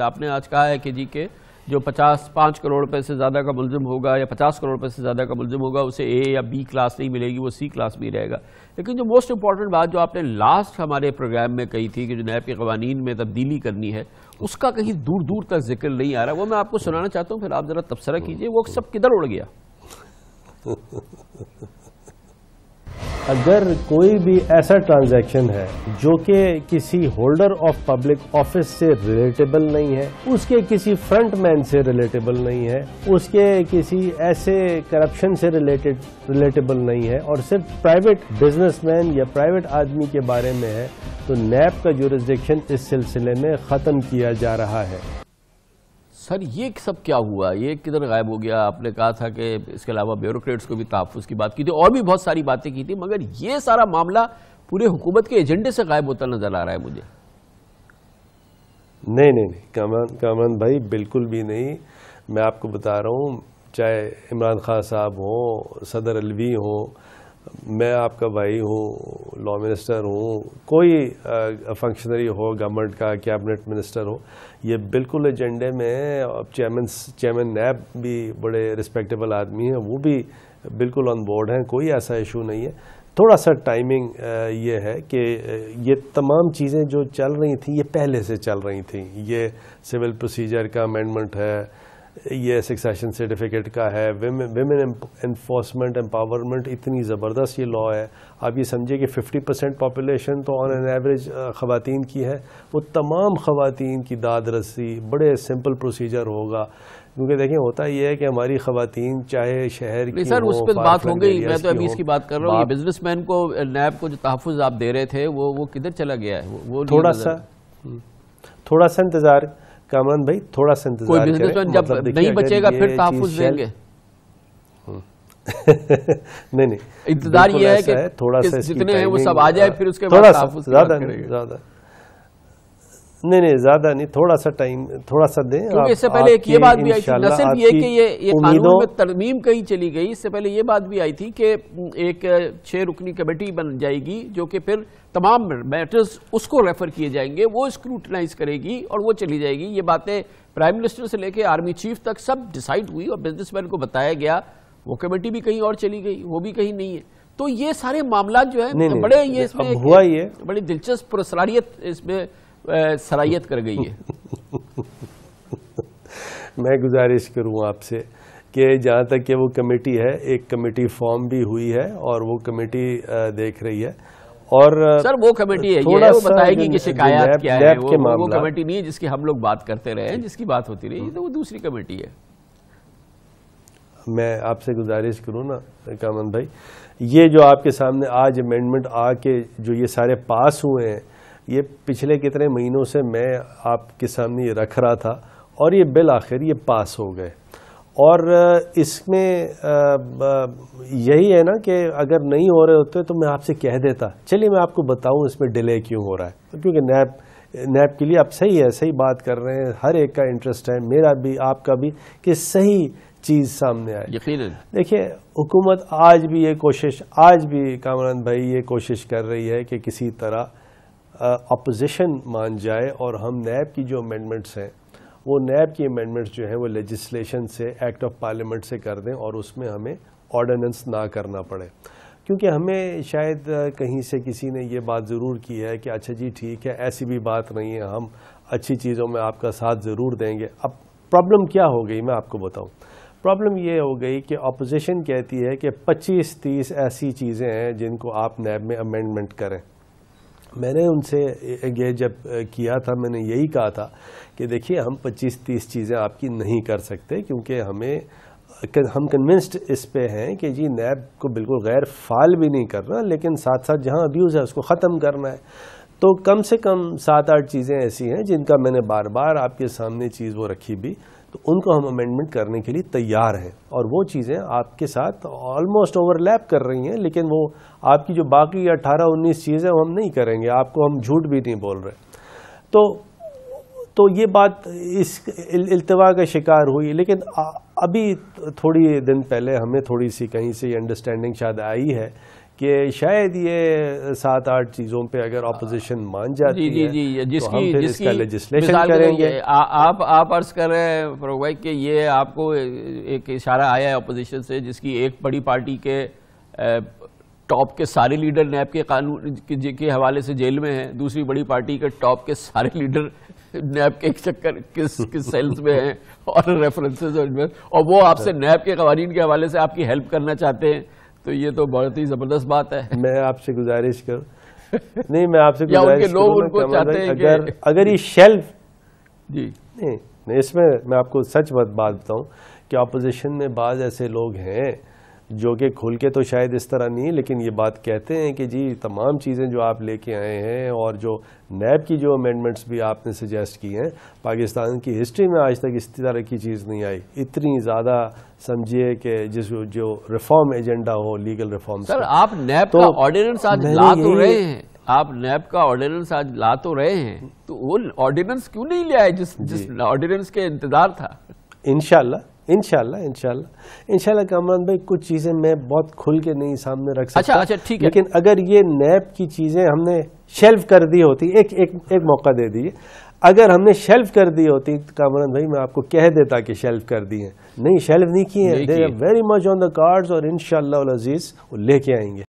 آپ نے آج کہا ہے کہ جی کہ جو 5 کروڑ روپے سے زیادہ کا ملزم ہوگا یا 50 کروڑ روپے سے زیادہ کا ملزم ہوگا اسے اے یا بی کلاس نہیں ملے گی، وہ سی کلاس میں رہے گا. لیکن جو موسٹ امپورٹنٹ بات جو آپ نے لاسٹ ہمارے پروگرام میں کہی تھی کہ جو نیب کے قوانین میں تبدیلی کرنی ہے، اس کا کہیں دور دور تک ذکر نہیں آ رہا. وہ میں آپ کو سنانا چاہتا ہوں، پھر آپ ذرا تبصرہ کیجئے وہ سب کدھر اڑ گیا. اگر کوئی بھی ایسا ٹرانزیکشن ہے جو کہ کسی ہولڈر آف پبلک آفس سے ریلیٹیبل نہیں ہے، اس کے کسی فرنٹ مین سے ریلیٹیبل نہیں ہے، اس کے کسی ایسے کرپشن سے ریلیٹیبل نہیں ہے، اور صرف پرائیویٹ بزنس مین یا پرائیویٹ آدمی کے بارے میں ہے، تو نیب کا جورسڈکشن اس سلسلے میں ختم کیا جا رہا ہے. سر یہ سب کیا ہوا؟ یہ کدھر غائب ہو گیا؟ آپ نے کہا تھا کہ اس کے علاوہ بیوروکریٹس کو بھی تحفظ کی بات کی تھی، اور بھی بہت ساری باتیں کی تھی، مگر یہ سارا معاملہ پورے حکومت کے ایجنڈے سے غائب ہوتا نظر آ رہا ہے مجھے. نہیں کامران بھائی، بالکل بھی نہیں. میں آپ کو بتا رہا ہوں، چاہے عمران خان صاحب ہوں، صدر الوی ہوں، میں آپ کا بھائی ہوں، لا منسٹر ہوں، کوئی فنکشنری ہو گورنمنٹ کا، کیبنٹ منسٹر ہو، یہ بالکل ایجنڈے میں ہے. اب چیئرمین نیب بھی بڑے ریسپیکٹیبل آدمی ہیں، وہ بھی بالکل آن بورڈ ہیں، کوئی ایسا ایشو نہیں ہے. تھوڑا سا ٹائمنگ یہ ہے کہ یہ تمام چیزیں جو چل رہی تھیں یہ پہلے سے چل رہی تھیں. یہ سول پروسیجر کا امینڈمنٹ ہے، یہ سکسیشن سرٹیفکیٹ کا ہے، ویمن انفورسمنٹ امپاورمنٹ، اتنی زبردست یہ لا ہے. آپ یہ سمجھے کہ 50% پاپولیشن تو آن این ایوریج خواتین کی ہے. وہ تمام خواتین کی داد رسی بڑے سمپل پروسیجر ہوگا، کیونکہ دیکھیں ہوتا یہ ہے کہ ہماری خواتین چاہے شہر کی سر اس پہ بات ہو گئی، میں تو ابھی اس کی بات کر رہا ہوں. یہ بزنس مین کو نیب کو جو تحفظ آپ دے رہے تھے وہ کدھر چلا گیا ہے؟ وہ تھوڑا سا انتظار کامران بھائی، تھوڑا سا انتظار کوئی بزنس مین جب نہیں بچے گا پھر تحفظ دیں گے. نہیں انتظار یہ ہے کہ تھوڑا سا جتنے ہیں وہ سب آ جائے، پھر اس کے بعد تحفظ زیادہ نہیں زیادہ نہیں، تھوڑا سا ٹائم تھوڑا سا دیں. کیونکہ اس سے پہلے ایک یہ بات بھی آئی تھی، نہ صرف یہ کہ یہ قانون میں ترمیم کہیں چلی گئی، اس سے پہلے یہ بات بھی آئی تھی کہ ایک 6 رکنی کمیٹی بن جائے گی جو کہ پھر تمام میٹرز اس کو ریفر کیے جائیں گے، وہ اسکروٹنائز کرے گی اور وہ چلی جائے گی. یہ باتیں پرائم منسٹر سے لے کے آرمی چیف تک سب ڈیسائیڈ ہوئی اور بزنس مین کو بتایا گیا. وہ کمیٹی بھی کہیں اور چلی گئی، وہ بھی کہیں نہیں ہے. تو یہ سارے معاملات جو ہیں بڑے یہ اس میں بڑی دلچسپ پرسراریت اس میں صلاحیت کر گئی ہے. میں گزارش کروں آپ سے کہ جہاں تک کہ وہ کمیٹی ہے، ایک کمیٹی فارم بھی ہوئی ہے اور وہ کمیٹی دیکھ رہی ہے. اور سر وہ کمیٹی ہے یہ وہ بتائے گی کہ شکایات کیا ہے. وہ کمیٹی نہیں ہے جس کی ہم لوگ بات کرتے رہے ہیں، جس کی بات ہوتی رہی، تو وہ دوسری کمیٹی ہے. میں آپ سے گزارش کروں نا کامران بھائی، یہ جو آپ کے سامنے آج امینڈمنٹ آ کے جو یہ سارے پاس ہوئے ہیں، یہ پچھلے کتنے مہینوں سے میں آپ کے سامنے یہ رکھ رہا تھا اور یہ بالآخر یہ پاس ہو گئے. اور اس میں یہی ہے نا کہ اگر نہیں ہو رہے ہوتے تو میں آپ سے کہہ دیتا. چلیے میں آپ کو بتاؤں اس میں ڈیلے کیوں ہو رہا ہے. کیونکہ نیب کے لیے آپ صحیح بات کر رہے ہیں، ہر ایک کا انٹرسٹ ہے، میرا بھی آپ کا بھی، کہ صحیح چیز سامنے آئے. یقیناً دیکھیں حکومت آج بھی کامران بھائی یہ کوشش کر رہی ہے کہ کسی طرح اپوزیشن مان جائے اور ہم نیب کی جو امینڈمنٹس ہیں، وہ نیب کی امینڈمنٹس جو ہیں وہ لیجسلیشن سے، ایکٹ آف پارلیمنٹ سے کر دیں اور اس میں ہمیں آرڈیننس نہ کرنا پڑے. کیونکہ ہمیں شاید کہیں سے کسی نے یہ بات ضرور کی ہے کہ اچھا جی ٹھیک ہے، ایسی بھی بات نہیں ہے، ہم اچھی چیزوں میں آپ کا ساتھ ضرور دیں گے. اب پرابلم کیا ہو گئی میں آپ کو بتاؤں. پرابلم یہ ہو گئی کہ اپوزیشن کہتی ہے کہ 25-30 ایسی چیزیں ہیں جن کو آپ نیب میں امینڈمنٹ کریں. میں نے ان سے یہ جب کیا تھا میں نے یہی کہا تھا کہ دیکھیے ہم 25-30 چیزیں آپ کی نہیں کر سکتے، کیونکہ ہم کنونسڈ اس پہ ہیں کہ جی نیب کو بالکل غیر فعال بھی نہیں کرنا، لیکن ساتھ ساتھ جہاں ابیوز ہے اس کو ختم کرنا ہے. تو کم سے کم 7-8 چیزیں ایسی ہیں جن کا میں نے بار بار آپ کے سامنے چیز وہ رکھی بھی، تو ان کو ہم امینڈمنٹ کرنے کے لیے تیار ہیں. اور وہ چیزیں آپ کے ساتھ آلموسٹ اوور لیپ کر رہی ہیں، لیکن وہ آپ کی جو باقی 18-19 چیزیں وہ ہم نہیں کریں گے. آپ کو ہم جھوٹ بھی نہیں بول رہے. تو یہ بات اس التوا کا شکار ہوئی. لیکن ابھی تھوڑی دن پہلے ہمیں تھوڑی سی کہیں سے یہ انڈرسٹینڈنگ شاید آئی ہے کہ شاید یہ 7-8 چیزوں پہ اگر اپوزیشن مان جاتی ہے تو ہم پھر اس کا لیجسلیشن کریں گے. آپ عرض کر رہے ہیں فاروق بھائی کہ یہ آپ کو ایک اشارہ آیا ہے اپوزیشن سے جس کی ایک بڑی پارٹی کے ٹاپ کے سارے لیڈر نیب کے قانون کے حوالے سے جیل میں ہیں, دوسری بڑی پارٹی کے ٹاپ کے سارے لیڈر نیب کے چکر کس سیلز میں ہیں اور ریفرنسز اور وہ آپ سے نیب کے قوانین کے حوالے سے آپ کی ہیلپ کرنا چاہتے ہیں, تو یہ تو بہت ہی زبردست بات ہے. میں آپ سے گزارش کروں نہیں میں آپ سے گزارش کروں اگر یہ شیلف جی نہیں اس میں آپ کو سچ بات بتاؤں کہ اپوزیشن میں بعض ایسے لوگ ہیں جو کہ کھل کے تو شاید اس طرح نہیں لیکن یہ بات کہتے ہیں کہ جی تمام چیزیں جو آپ لے کے آئے ہیں اور جو نیب کی جو امینڈمنٹس بھی آپ نے سجیسٹ کی ہیں پاکستان کی ہسٹری میں آج تک اس طرح کی چیز نہیں آئی. اتنی زیادہ سمجھیے کہ جو ریفارم ایجنڈا ہو لیگل ریفارم. سر آپ نیب کا آرڈیننس آج لا تو رہے ہیں, آپ نیب کا آرڈیننس آج لا تو رہے ہیں, تو وہ آرڈیننس کیوں نہیں لے آئے جس آرڈیننس کے انتظار تھا؟ انشاءاللہ کامران بھائی کچھ چیزیں میں بہت کھل کے نہیں سامنے رکھ سکتا. اچھا ٹھیک ہے, لیکن اگر یہ نیب کی چیزیں ہم نے شیلف کر دی ہوتی, ایک موقع دے دیجیے, اگر ہم نے شیلف کر دی ہوتی کامران بھائی میں آپ کو کہہ دیتا کہ شیلف کر دی ہیں, نہیں شیلف نہیں کی ہیں, they are very much on the cards اور انشاءاللہ العزیز وہ لے کے آئیں گے.